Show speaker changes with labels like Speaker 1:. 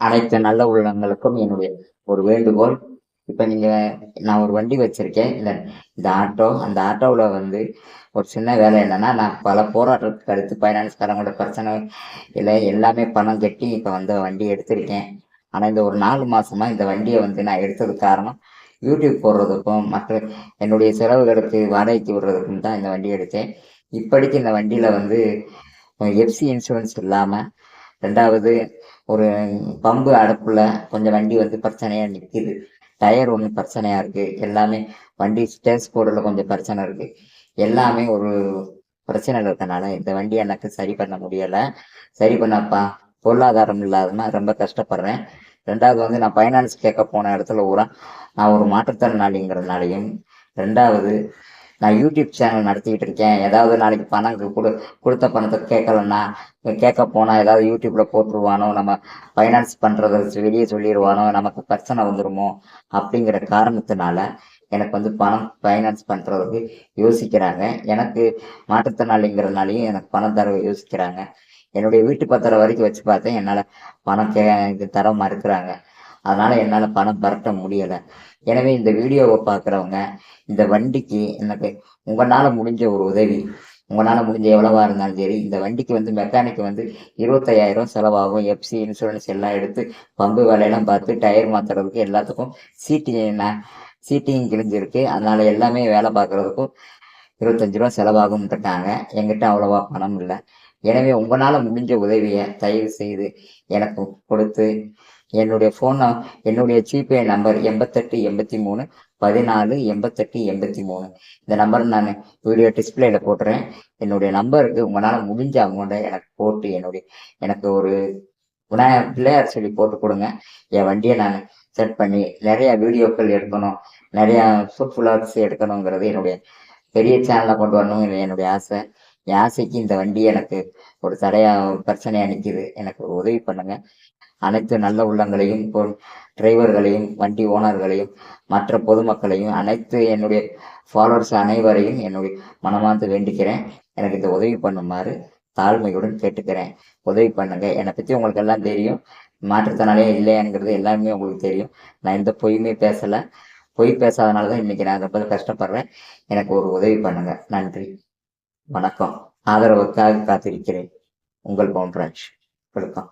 Speaker 1: அனைத்து நல்ல உள்ளங்களுக்கும் என்னுடைய ஒரு வேண்டுகோள். இப்ப நான் ஒரு வண்டி வச்சிருக்கேன். இந்த ஆட்டோ, அந்த ஆட்டோவில் ஒரு சின்ன வேலை என்னன்னா, நான் பல போராட்டத்துக்கு அடுத்து ஃபைனான்ஸ்காரங்களோட பிரச்சனை இல்லை எல்லாமே பணம் கட்டி இப்போ வண்டி எடுத்திருக்கேன். ஆனால் இந்த ஒரு 4 மாசமா இந்த வண்டியை நான் எடுத்ததுக்கு காரணம் யூடியூப் போடுறதுக்கும் மற்ற என்னுடைய செலவுகளுக்கு வாடகைக்கு விடுறதுக்கும் தான் இந்த வண்டி எடுத்தேன். இப்படிக்கு இந்த வண்டியில் எஃப்சி இன்சூரன்ஸ் இல்லாமல், ரெண்டாவது ஒரு பம்பு அடப்புல கொஞ்சம் வண்டி பிரச்சனையா நிற்கிது. டயர் ஒன்று பிரச்சனையா இருக்கு. எல்லாமே வண்டி ஸ்டேஸ் போர்டுல கொஞ்சம் பிரச்சனை இருக்கு. எல்லாமே ஒரு பிரச்சனை இருக்கனால இந்த வண்டி எனக்கு சரி பண்ண முடியலை. சரி பண்ணப்பா பொருளாதாரம் இல்லாதனா ரொம்ப கஷ்டப்படுறேன். ரெண்டாவது நான் ஃபைனான்ஸ் கேட்க போன இடத்துல பூரா நான் ஒரு மாற்றுத்திறனாளிங்கிறதுனாலையும், ரெண்டாவது நான் யூடியூப் சேனல் நடத்திக்கிட்டு இருக்கேன். ஏதாவது நாளைக்கு பணம் கொடுத்த பணத்தை கேட்க போனால் ஏதாவது யூடியூப்பில் போட்டுருவானோ, நம்ம ஃபைனான்ஸ் பண்ணுறத வெளியே சொல்லிடுவானோ, நமக்கு பிரச்சனை வந்துடுமோ அப்படிங்கிற காரணத்தினால எனக்கு பணம் ஃபைனான்ஸ் பண்ணுறதுக்கு யோசிக்கிறாங்க. எனக்கு மாற்றுத்திறனாளிங்கிறதுனாலையும் எனக்கு பணம் தர யோசிக்கிறாங்க. என்னுடைய வீட்டு பத்திரம் வரைக்கும் வச்சு பார்த்தேன். என்னால் பணம் இது தர மறுக்கிறாங்க. அதனால் என்னால் பணம் பரட்ட முடியலை. எனவே இந்த வீடியோவை பார்க்குறவங்க இந்த வண்டிக்கு எனக்கு உங்களால் முடிஞ்ச ஒரு உதவி, உங்களால் முடிஞ்ச எவ்வளவா இருந்தாலும் சரி, இந்த வண்டிக்கு மெக்கானிக் 25,000 செலவாகும். எஃப்சி இன்சூரன்ஸ் எல்லாம் எடுத்து பம்பு வேலையெல்லாம் பார்த்து டயர் மாற்றுறதுக்கு எல்லாத்துக்கும் சீட்டிங் கிழிஞ்சிருக்கு. அதனால எல்லாமே வேலை பார்க்குறதுக்கும் 25 ரூபா செலவாகும்ன்றாங்க. என்கிட்ட அவ்வளவா பணம் இல்லை. எனவே உங்களால் முடிஞ்ச உதவியை தயவு செய்து எனக்கு கொடுத்து என்னுடைய ஜிபே நம்பர் 8883148883. இந்த நம்பர் நான் வீடியோ டிஸ்பிளேல போட்டுறேன். என்னுடைய நம்பருக்கு உங்களால் முடிஞ்ச அமௌண்ட்டை எனக்கு போட்டு எனக்கு ஒரு பிள்ளையார் சொல்லி போட்டு கொடுங்க. என் வண்டியை நான் செட் பண்ணி நிறைய வீடியோக்கள் எடுக்கணும், நிறைய ஃபுட் விளாக்ஸ் எடுக்கணுங்கிறது என்னுடைய பெரிய சேனலை கொண்டு வரணும் என்னுடைய ஆசை. என் ஆசைக்கு இந்த வண்டி எனக்கு ஒரு பிரச்சனையா நிற்கிது. எனக்கு ஒரு உதவி பண்ணுங்க. அனைத்து நல்ல உள்ளங்களையும், டிரைவர்களையும், வண்டி ஓனர்களையும், மற்ற பொதுமக்களையும், அனைத்து என்னுடைய ஃபாலோவர்ஸ் அனைவரையும் என்னுடைய மனமார்ந்து வேண்டிக்கிறேன். எனக்கு இந்த உதவி பண்ணுமாறு தாழ்மையுடன் கேட்டுக்கிறேன். உதவி பண்ணுங்க. என்னை பற்றி உங்களுக்கு எல்லாம் தெரியும். மாற்றுத்திறனாளியே இல்லையாங்கிறது எல்லாமே உங்களுக்கு தெரியும். நான் எந்த பொய்யுமே பேசலை. பொய் பேசாதனால தான் இன்னைக்கு நான் ரொம்ப கஷ்டப்படுறேன். எனக்கு ஒரு உதவி பண்ணுங்க. நன்றி, வணக்கம். ஆதரவுக்காக காத்திருக்கிறேன். உங்கள் பவுன்ராஜ். வணக்கம்.